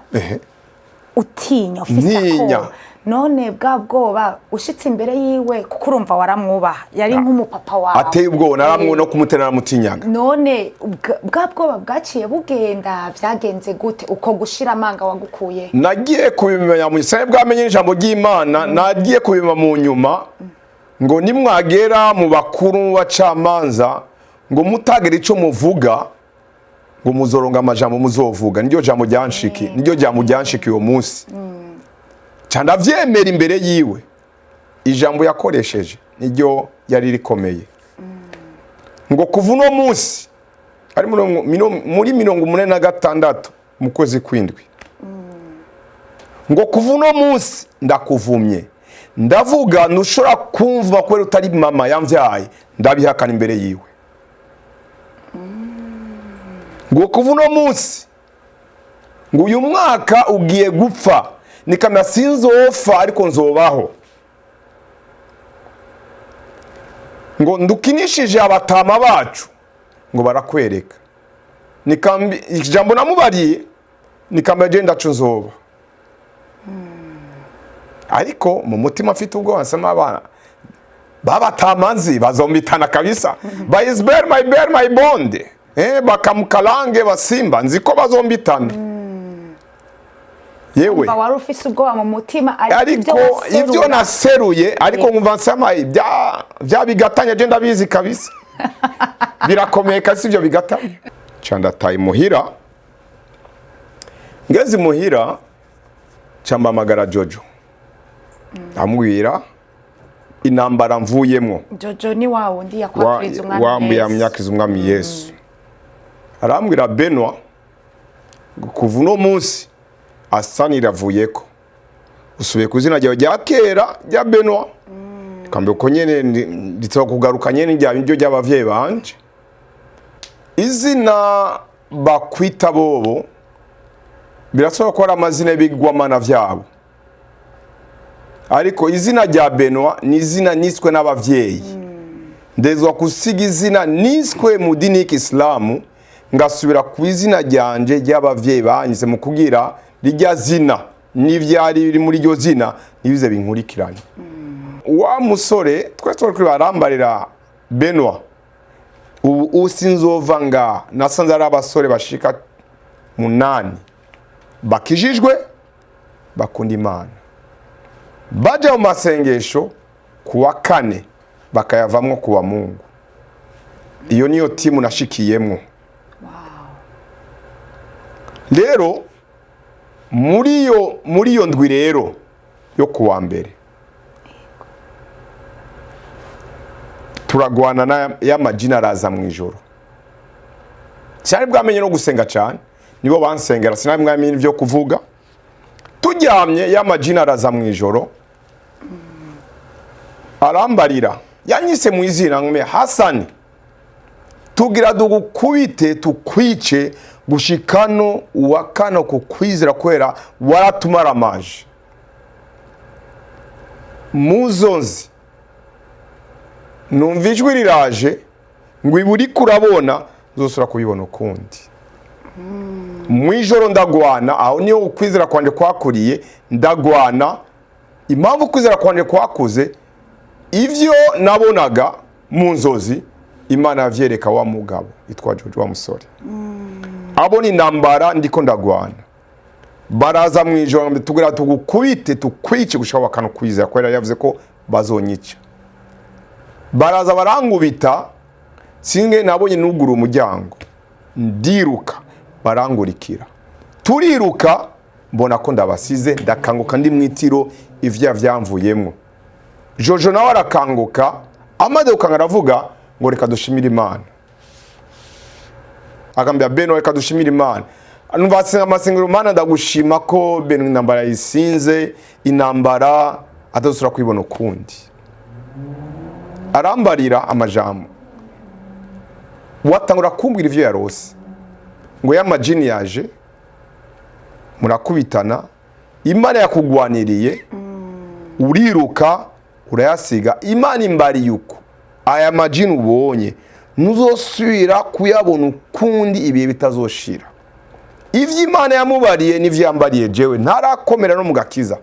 utinya ufise ko none bwa bwoba ushitse imbere yiwe kuko urumva waramwubaha yari nk'umupapa wawe ateye ubwo naramwe no kumuterana mutinyaga none bwa bwoba bwaciye bugenda byagenze gute uko gushira amanga wagukuye nagiye kubimenya mu Isaya bwamenye ijambo ry'Imana nagiye kubima mu nyuma ngo nimwagera mu bakuru bacamanza ngo mutagere ico muvuga ngo muzoronga amajambo muzovuga niryo jambo ryanshiki niryo jambo ryanshiki uwo munsi cyanda vyemera imbere yiwe ijambo yakoresheje niryo yari rikomeye ngo kuva uno munsi ari muri 86 mu kwezi kwindwi ngo kuva uno munsi ndakuvumye ndavuga nushora kumva ko utari mama yamvyaye ndabihakana imbere yiwe ngo kuva uno munsi ngo uyu mwaka ugiye gupfa nikamya sinzofa ariko nzobaho ngo ndukinishije abatama bacu ngo barakwereka nikambi ijambo namubariye nikamya je ndacu nzoba ariko mu mutima afite ubwo ansama abana babatamanzi bazombitana kabisa baisber my bond bakamukalange basimba nziko bazombitana yewe wari ufise ubwoba mu mutima ariko ivyo naseruye ariko nkumva nsama bya bigatanya je ndabizi kabisa birakomeye kasi ivyo bigatanya canda tayi muhira ngezi muhira camba magara Jojo amwira inambara mvuyemwo Jojo ni wawo ndi yakwakiriza umwami Yesu arambwira Benoit kuva uno munsi asanira avuyeko usubiye kuzina ryawe rya kera rya Benoit kambe uko nyene nditso kugaruka nyene njyo ry'abavyeyi banje izina bakwita bobo birasoba ko ari amazina y'ibigwamana vyabo ariko izina rya Benoit ni izina niswe n'abavyeyi ndezwa kusiga izina niswe mu dini y'Islamu ngasubira ku izina ryanje ry'abavyeyi banyise mu kugira rijya zina n'ivyari biri muri ryo zina nibize binkurikiranye wa musore twese turi barambarira Benoit ubu usinzova nga nasanze ari abasore bashika 8 bakijijwe bakunda Imana baje mu masengesho kuwa 4 bakayavamwo kuwa Mungu iyo niyo timu nashikiyemwo rero muri yo ndwi rero yo kuwa mbere turagwana na y'amajina araza mu ijoro cyari bwamenye no gusenga cyane nibo bansengera sinari mwamenye ivyo kuvuga turyamye y'amajina araza mu ijoro arambarira yanyise mu izina ngume Hassan tugira dugukubite tukwice gushikano uwakano kukwizira kwera waratumara amaje muzonzi numva ijwi riraje ngo iburi kurabona uzosura kubibona ukundi. Mwijoro ndagwana, aho niyo ukwizera kwanje kwakuriye, ndagwana. Impamvu ukwizera kwanje kwakuze, ivyo nabonaga mu nzozi Imana yavyereka wa mugabo yitwa George wa musore. Abona intambara ndiko ndagwana, baraza mwijoro tugira tugukubite tukwice gushaka wakano kwizera kwera yavuze ko bazonyica. Baraza barangubita, singe nabonye nugura umuryango, ndiruka barangurikira, turiruka mbona ko ndabasize, ndakanguka ndi mwitiro ivya vyamvuyemwo. Jojo nawe arakanguka, amaze gukanga aravuga ngo reka dushimire Imana. Agambya Benoit reka dushimire Imana. Numva amasengero Mana ndagushima ko Benoit intambara yisinze, intambara atazosura kwibona ukundi. Arambarira amajambo, watangura kumbwira ivyo yarose, ngo y'amajini yaje murakubitana, Imana yakugwaniriye, uriruka urayasiga. Imana imbari yuko aya majini ubonye ntuzosubira kuyabona ukundi ibihe bitazoshira. Ivyo Imana yamubariye n'ivyambariye jewe ntarakomera no mugakiza.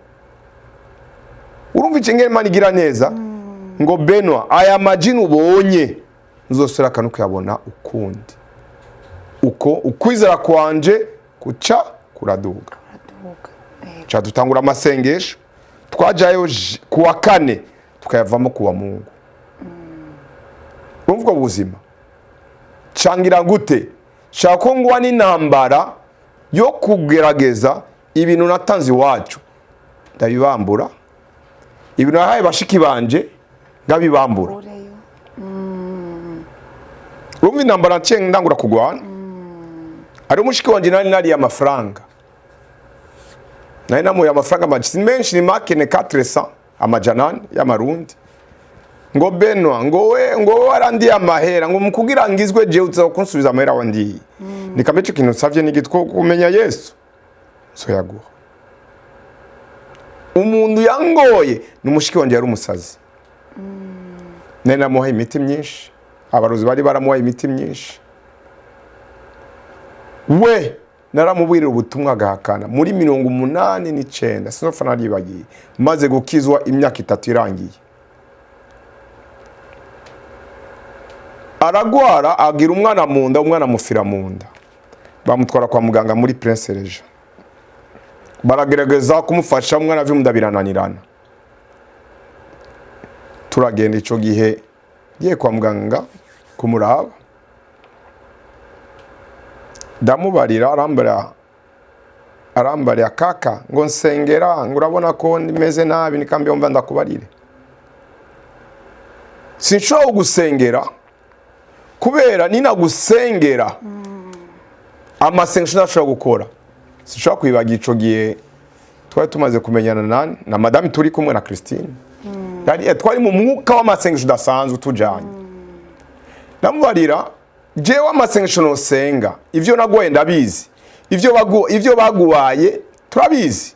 Urumva icengere Imana igira neza, ngo Benoit aya majini ubonye ntuzosubira kanu kuyabona ukundi. Uko ukwizera kwanje kuca kuraduga. Cha dutangura amasengesho, twajayo kuwa kane tukayavamo kuwa Mungu. Urumva ubuzima cangira gute? Shako ngwa n'intambara yo kugerageza ibintu natanze iwacu ndabibambura, ibintu nahaye bashiki banje ngabibambura. Urumva intambara nciye ndangura kugwana. Ari umushiki wanje nari amafaranga, nari namuye amafaranga menshi, ni makene 400 amajanani y'amarundi. Ngo Benoit ngo warandi amahera, ngo mukugira ngizwe je uza kunsubiza amahera wandi. Nikamecho kintu savye nigitwo kumenya Yesu so yaguha. Umuntu yangoye n'umushiki wanje yari umusazi. Nari namuha imiti myinshi, abarozi bari baramuha imiti myinshi. We naramubwirira ubutumwa gahakana muri 89 sinofa naribagiye, maze gukizwa imyaka 3 irangiye. Aragwara agira umwana munda, umwana mufira munda, bamutwara kwa muganga muri Prince Regent. Baragerageza kumufasha, umwana avimunda birananirana. Turagenda ico gihe giye kwa muganga kumuraba, ndamubarira arambara kaka ngo nsengera, ngo urabona ko ndimeze nabi, nikambi yomba ndakubarire. Sinshobora gusengera kubera nina gusengera amasengesho ndashobora gukora. Sinshobora kwibagira ico gihe twari tumaze kumenyana na madame turi kumwe na Christine. Twari mu mwuka w'amasengesho dasanzwe tujanye. Ndamubarira jewe amasengesho no senga, ivyo nagoye ndabizi, ivyo baguwaye turabizi.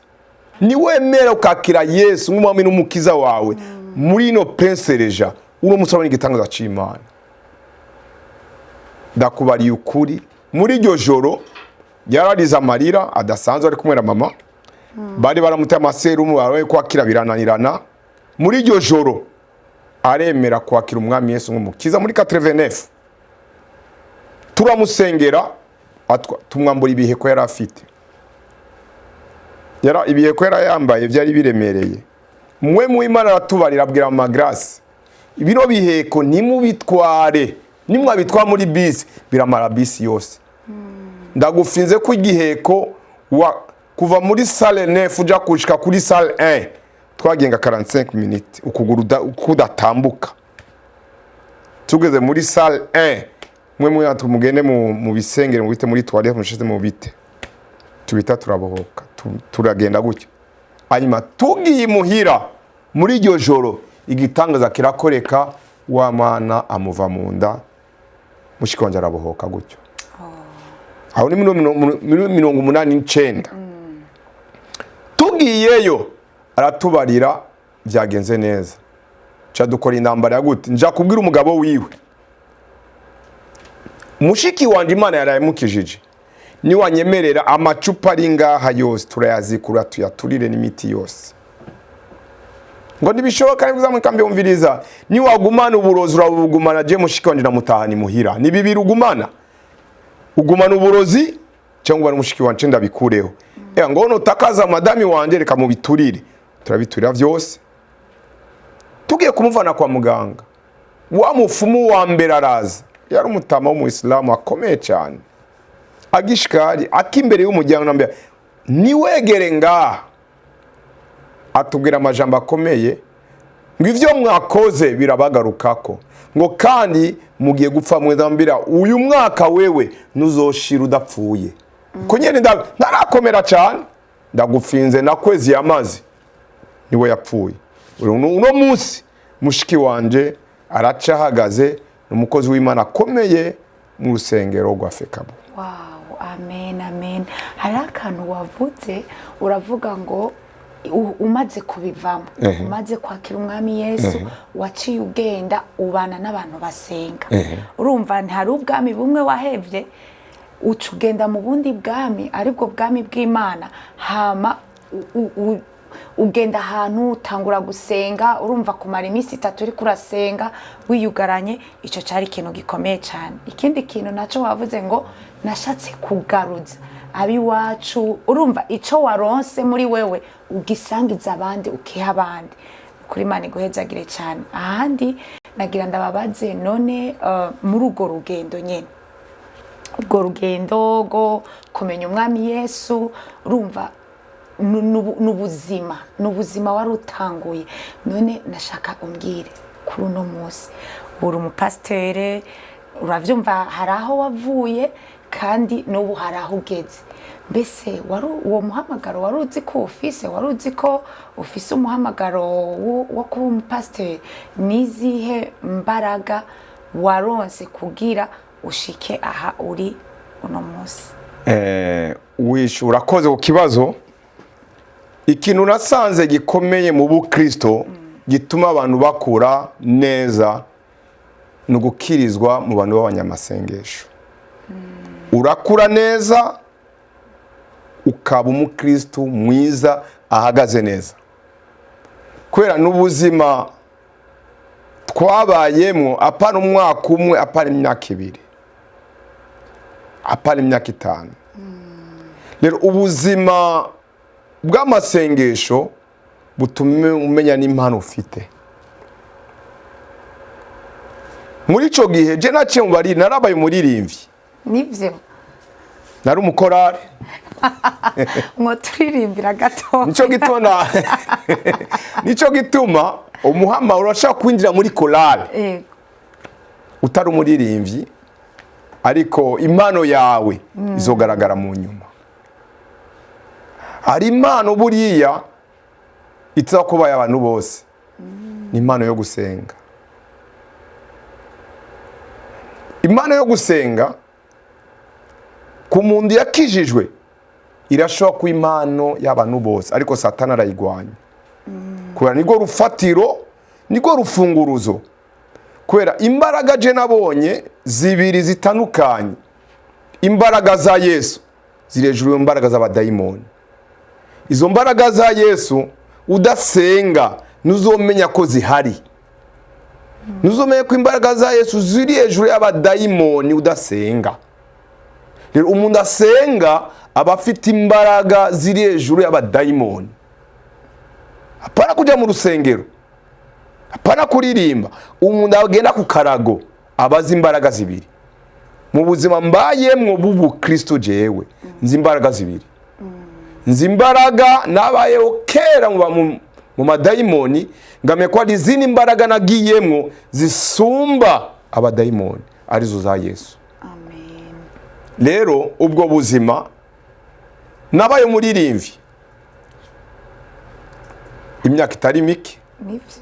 Ni wemera ukakira Yesu nk'umwami n'umukiza wawe muri no Prince Regent, uno musabani gitangaza c'Imana. Ndakubariye ukuri, muri iryo joro yarariza amarira adasanzwe ari kumwe na mama. Bari baramuteye amaserumu barawe kwakira birananirana. Muri iryo joro aremera kwakira umwami Yesu nk'umukiza muri 89. Turamusengera, tumwambura ibiheko yari afite. Ibiheko yari yambaye byari biremereye. Mwe mu Imana aratubarira abwira ama grace, ibiro biheko nimubitware, nimwabitwa muri bisi biramara bisi yose. Ndagufinze ku igiheko kuva muri salle 9 uja kushika kuri salle 1 twagenga 45 minutes ukuguru kudatambuka. Tugeze muri salle 1 mwe mu yatumugende mu bisengero mu bite muri toilette mushize mu bite, tubita turabohoka, turagenda gutyo. Hanyuma tugiye muhira muri iryo joro igitangaza kirakoreka, wa mwana amuva munda, mushiki wanje arabohoka gutyo. Aho ni 89. Tugiyeyo aratubarira byagenze neza, cha dukora intambara ya gute, nja kubwira umugabo wiwe, mushiki wanje Imana yarayimukijije, ni wanyemerera amacupa ari ngaha yose turayazikura tuyaturire n'imiti yose, ngo nibishoboka nivuza mu kambi umviriza, ni wagumana uburozi urabugumana, je mushiki wanje namutahani muhira, ni bibiri ugumana uburozi cyangwa bari mushiki wanje ndabikureho, ngo notakaza madami wanje reka mu biturire, turabiturira vyose. Tugiye kumuvana kwa muganga, wa mufumu wa mbere araza, yari umutama w'umuislamu akomeye cyane, agishikari akimbere y'umuryango nambya niwegere ngaha, atubwira amajambo akomeye ngo ivyo mwakoze birabagarukako, ngo kandi mugiye gupfa mwezambira uyu mwaka wewe nuzoshira udapfuye. Ko nyene ndarakomera cyane, ndagufinze nakwezi yamazi niwe yapfuye. Uno munsi mushiki wanje araca ahagaze, n'umukozi w'Imana akomeye mu rusengero rwa Fekabo. Wow, amen, amen. Hari akantu wavuze uravuga ngo umaze kubivamo, umaze kwakira umwami Yesu, waciye ugenda ubana n'abantu basenga. Urumva ntari ubwami bumwe wahevye, uca ugenda mu bundi bwami, aribwo bwami bw'Imana, hama ugenda ahantu utangura gusenga, urumva kumara iminsi 3 uri kurasenga wiyugaranye, ico cari ikintu gikomeye cyane. Ikindi kintu naco wavuze ngo nashatse kugaruza abiwacu, urumva ico waronse muri wewe ugisangiza abandi, ukiha abandi, kuri Imana iguhezagire cyane. Ahandi nagira ndababaze none muri ugo rugendo nyene, ubwo rugendo go kumenya umwami Yesu, urumva n'ubuzima wari utanguye, none nashaka umbwire kuri uno munsi uri umupasiteri, uravyumva hari aho wavuye kandi n'ubu hari aho ugeze, mbese uwo muhamagaro wari uzi ko ufise, wari uzi ko ufise umuhamagaro wo kuba umupasiteri, nizihe mbaraga waronse kugira ushike aha uri uno munsi? Urakoze ku kibazo. Ikintu nasanze gikomeye mu bukristo gituma abantu bakura neza no gukirizwa mu bantu b'abanyamasengesho. Urakura neza ukaba umukristo mwiza ahagaze neza, kubera n'ubuzima twabayemo apana umwaka umwe, apana imyaka 2, apana imyaka 5. Rero ubuzima bw'amasengesho butume umenya n'impano ufite. Muri ico gihe je naciye mu bari narabaye umuririmbyi. Nivyo nari umukorari ngo turirimbira gato, nico gituma umuhama urashaka kwinjira muri korari utari umuririmbyi, ariko impano yawe izogaragara mu nyuma. Hari impano buriya itakubaye abantu bose, ni impano yo gusenga. Impano yo gusenga ku muntu yakijijwe irashobora ku impano y'abantu bose, ariko Satani arayigwanya. Kubera niko rufatiro, niko rufunguruzo. Kubera imbaraga je nabonye zibiri zitandukanye. Imbaraga za Yesu ziri hejuru y'imbaraga z'abadayimoni. Izo mbaraga za Yesu udasenga nuzomenya ko zihari. Nuzomenya ko imbaraga za Yesu ziri hejuru y'abadayimoni udasenga. Rero umuntu asenga aba afite imbaraga ziri hejuru y'abadayimoni. Apana kujya mu rusengero, apana kuririmba, umuntu agenda ku karago abaza imbaraga zibiri. Mu buzima mbayemwo bubu Kristo jewe nzi imbaraga zibiri. Nzi imbaraga nabayeho kera mu madayimoni, ngame ko ari izindi imbaraga nagiyemwo zisumba abadayimoni, arizo za Yesu. Amen. Rero ubwo buzima nabaye umuririmbyi imyaka itari mike. Nivyo.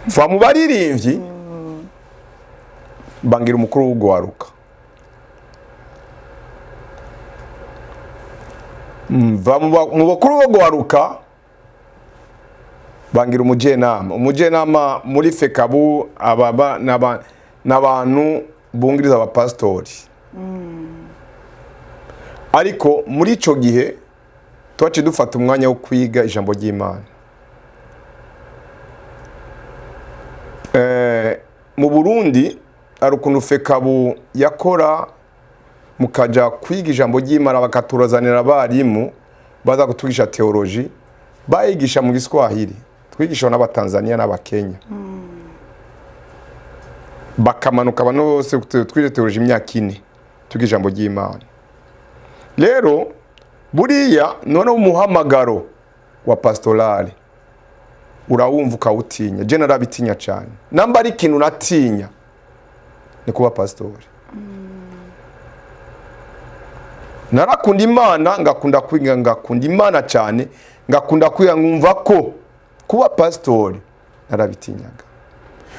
Va mu baririmbyi bangira umukuru w'ugwaruka. Va mu bakuru w'ugwaruka bangira umujenama muri fekabu ababa n'abantu bungiriza abapastori. Ariko muri ico gihe twaci dufata umwanya wo kwiga ijambo ry'Imana. Mu Burundi ari ukuntu fekabu yakora mukaja kwiga ijambo ry'Imana bakaturazanira abarimu baza kutugisha theology bayigisha mu Giswahili twigishwa n'abatanzania n'abakenya. Bakamanuka abantu bose twije theology imyaka 4 tugisha ijambo ry'Imana. Rero buriya none umuhamagaro wa pastorale urawumva ukawutinya. Je narabitinya cyane. Namba ari ikintu natinya ni kuba pastori. Narakunda Imana, ngakunda kwiga, ngakunda Imana cyane, ngakunda kwiga, nkumva ko kuba pastori narabitinyaga.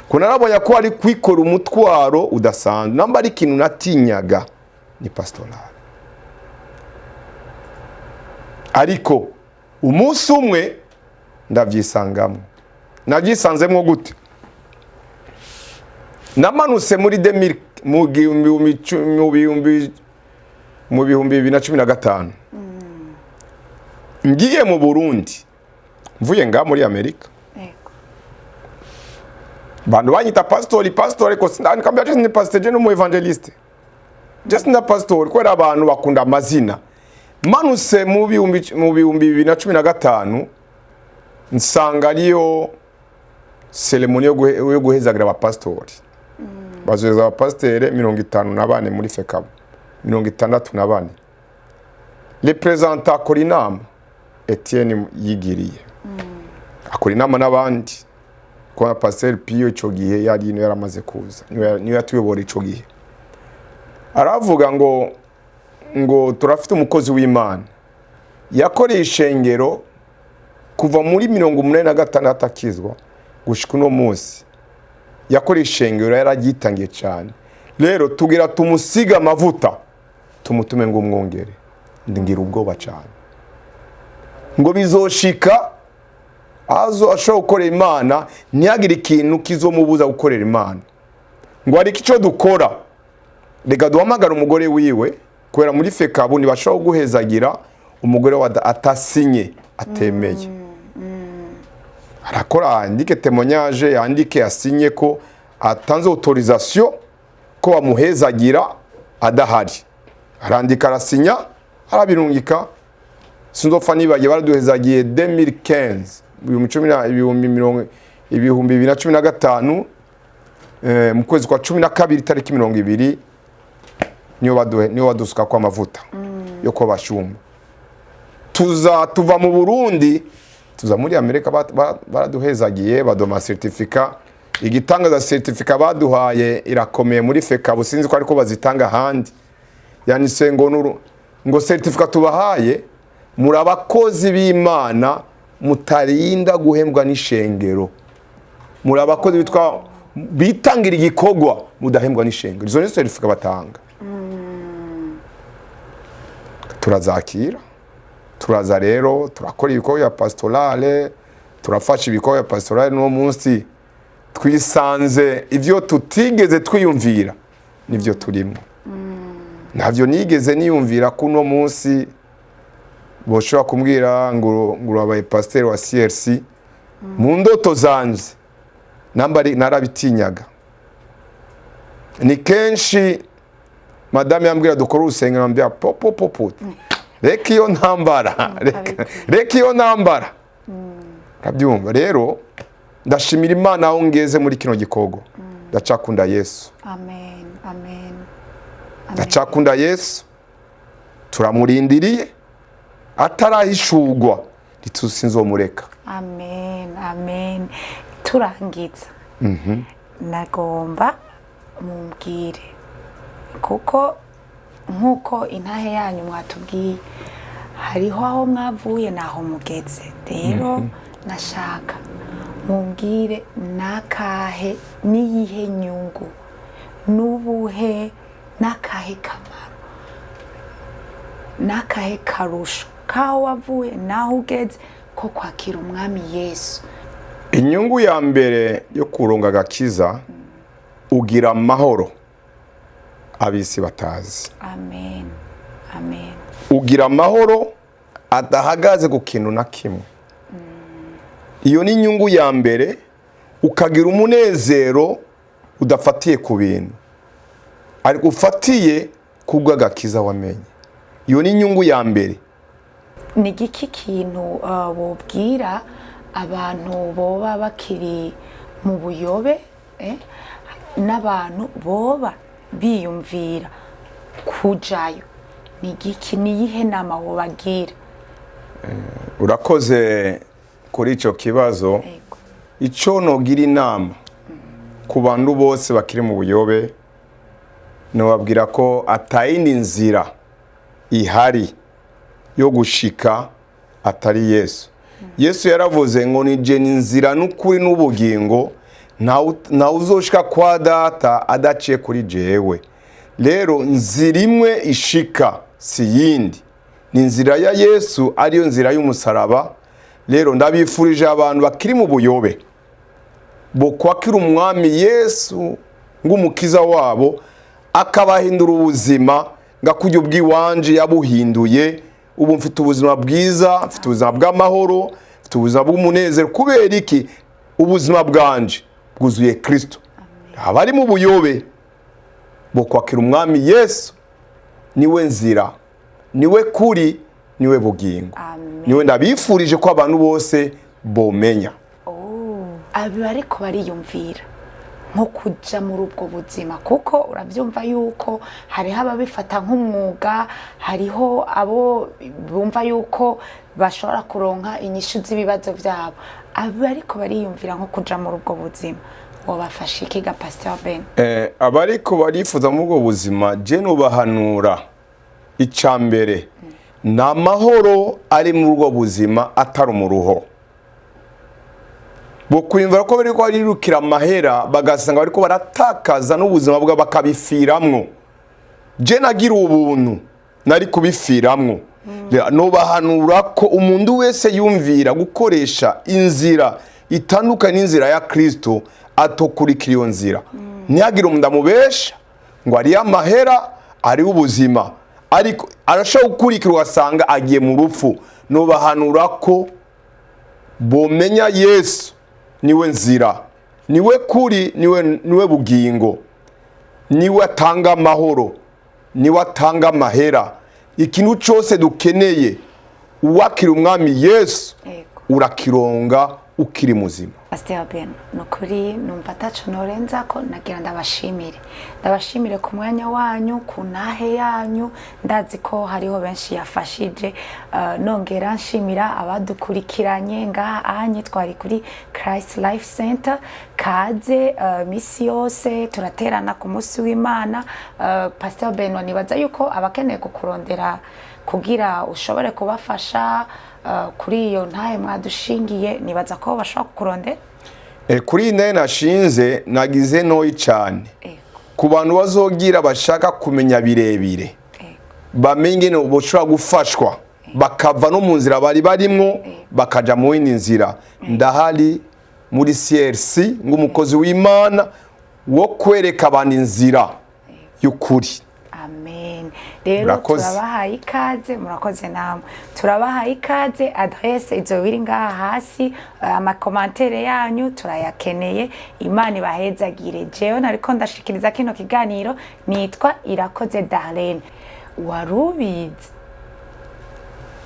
Ko narabonye ko ari kwikora umutwaro udasanzwe. Namba ari ikintu natinyaga ni pastorale. Ariko umunsi umwe ndavyisangamo. Navyisanzemo gute? Namanutse muri 2000 mu bihumbi 2015. Ngiye mu Burundi. Mvuye nga muri Amerika. Bantu banyita pastori ko sindani kambya je ni pastor je no mu evangeliste. Just na pastor ko abantu bakunda amazina. Manutse mu bihumbi 2015 nsanga ariyo ceremony yo guhezagira abapastori. Bazoheza abapastere 54 muri fekabu. 64. Representa Akore inama Etienne yigiriye. Akore inama n'abandi kwa pasteur Pio ico gihe yari ino yaramaze kuza. Niyo yatuyobora ico gihe. Aravuga ngo turafite umukozi w'Imana. Yakoreye ishengero kuva muri 86 akizwa gushika no munsi. Yakoreye ishengero yaragitangiye cyane. Rero tugira tumusiga amavuta tumutume ngo umwongere. Ndingira ubwoba cyane. Ngo bizoshika azo ashobora gukorera Imana ntiyagire ikintu kizomubuza gukorera Imana. Ngo ari kico dukora. Rega duhamagara umugore wiwe kubera muri fekabu ntibashobora guhezagira umugore wa atasinye atemeye. Arakora andike témoignage yandike asinye ko atanze autorisation ko bamuhezagira adahari. Arandika arasinya arabirungika. Sinzofa nibagiye baraduhezagiye 2015 ibihumbi 2015 mu kwezi kwa 12 tariki 20 niyo badusuka kwa amavuta yo ko bashumba. Tuva mu Burundi tuza muri Amerika baraduhezagiye badoma certificate. Igitangaza certificate baduhaye irakomeye muri fekabu sinzi ko ariko bazitanga handi. Yani ngo certificate tubahaye muri abakozi b'Imana mutarinda guhembwa n'ishengero. Muri abakozi bitangira igikogwa mudahembwa n'ishengero. Izo ni certificate batanga. Turazakira. Turaza rero turakora ibikorwa ya pastorale, turafasha ibikorwa ya pastorale no munsi twisanze ivyo tutigeze twiyumvira nivyo turimo. Navyo nigeze niyumvira kuno munsi boshobora kumbwira ngo abaye pasteur wa CRC mu ndoto zanje nambari narabitinyaga. Ni kenshi madame yambwira dukora urusengero ambya popo reka iyo ntambara kabyumva. Rero ndashimira Imana aho ngeze muri kino gikogo. Ndacakunda Yesu. Amen. Ndacakunda Yesu. Turamurindiriye atarahishurwa ntitusinzomureka. Amen. Turangiza. Nagomba mumbwire kuko nkuko intahe yanyu mwatubwiye hariho aho mwavuye naho mugeze. Rero nashaka mumbwire nakahe niyihe nyungu nubuhe nakahe kamaro nakahe karusho kaho wavuye naho ugeze ko kwakira umwami Yesu inyungu ya mbere yo kuronga agakiza ugira amahoro abisi batazi. Amen. Amen. Ugira amahoro adahagaze ku kintu na kimwe. Iyo ni inyungu ya mbere, ukagira umunezero udafatiye ku bintu, ariko ufatiye ku bw'agakiza wamenye. Iyo ni inyungu ya mbere. Ni giki kintu bobwira abantu boba bakiri mu buyobe n'abantu boba biyumvira kujayo? Ni giki, ni yihe nama wobagira? Urakoze kuri ico kibazo. Ico nogira inama ku bantu bose bakiri mu buyobe, nobabwira ko atayindi nzira ihari yo gushika atari Yesu. Yesu yaravuze ngo ni je nzira n'ukuri n'ubugingo, nta uzoshika kwa data adaciye kuri jewe. Rero nzira imwe ishika si yindi, ni nzira ya Yesu, ariyo nzira y'umusaraba. Rero ndabifurije abantu bakiri mu buyobe bo kwakira umwami Yesu ng'umukiza wabo, akabahindura ubuzima ngakujya ubwiwanje yabuhinduye. Ubu mfite ubuzima bwiza, mfite ubuzima bw'amahoro, mfite ubuzima bw'umunezero. Kubera iki? Ubuzima bwanje bwuzuye Kristo. Abari mu buyobe bo kwakira umwami Yesu, niwe nzira, niwe kuri, niwe bugingo. Niwe ndabifurije ko abantu bose bomenya. Abi ariko bariyumvira nko kuja muri ubwo buzima, kuko uravyumva yuko hariho ababifata nk'umwuga, hariho abo bumva yuko bashobora kuronka inyishu z'ibibazo byabo. Abi ariko bariyumvira nko kuja muri ubwo buzima, wobafasha iki ga Pastor Ben? Abariko barifuza muri ubwo buzima, je nubahanura icambere na mahoro ari muri ubwo buzima atari umuruho. Bokwimvira ko bariko barirukira amahera, bagasanga bariko baratakaza n'ubuzima bwa bakabifiramwo. Je nagira ubuntu nari kubifiramwo. Nobahanura ko umuntu wese yumvira gukoresha inzira itandukanye n'inzira ya Kristo atokurikira iyo nzira. Ntihagire umuntu amubesha ngo ari amahera ari ubuzima, ariko arashaka gukurikira ugasanga agiye mu rupfu. Nobahanura ko bomenya Yesu niwe nzira, niwe kuri, niwe bugingo, niwe atanga amahoro, niwe atanga amahera. Ikintu cyose dukeneye uwakira umwami Yesu urakironga ukiri muzima. Pastor Ben, nukuri numva taco norenza ko nagira ndabashimire ku mwanya wanyu, ku nahe yanyu. Ndazi ko hariho benshi yafashije, nongera nshimira abadukurikiranye ngaha anye twari kuri Christ Life Center. Kaze misi yose turaterana ku munsi w'Imana. Pastor Benoit, nibaza yuko abakeneye kukurondera kugira ushobore kubafasha kuri iyo ntahe mwadushingiye, nibaza ko bashobora kukurondera. Kuri ntahe nashinze nagize ntoyi cyane ku bantu bazogira bashaka kumenya birebire, bamenye no boshobora gufashwa bakava no mu nzira bari barimo bakaja mu yindi nzira. Ndahari muri CRC ng'umukozi w'Imana wo kwereka abantu inzira y'ukuri. Amen. Rero turabahaye ikaze, murakoze namwe. Turabahaye ikaze, adresse izobiri ngaha hasi, amakomantere yanyu turayakeneye. Imana ibahezagire. Jewe nariko ndashikiriza kino kiganiro, nitwa Irakoze Darlene. Warubizi.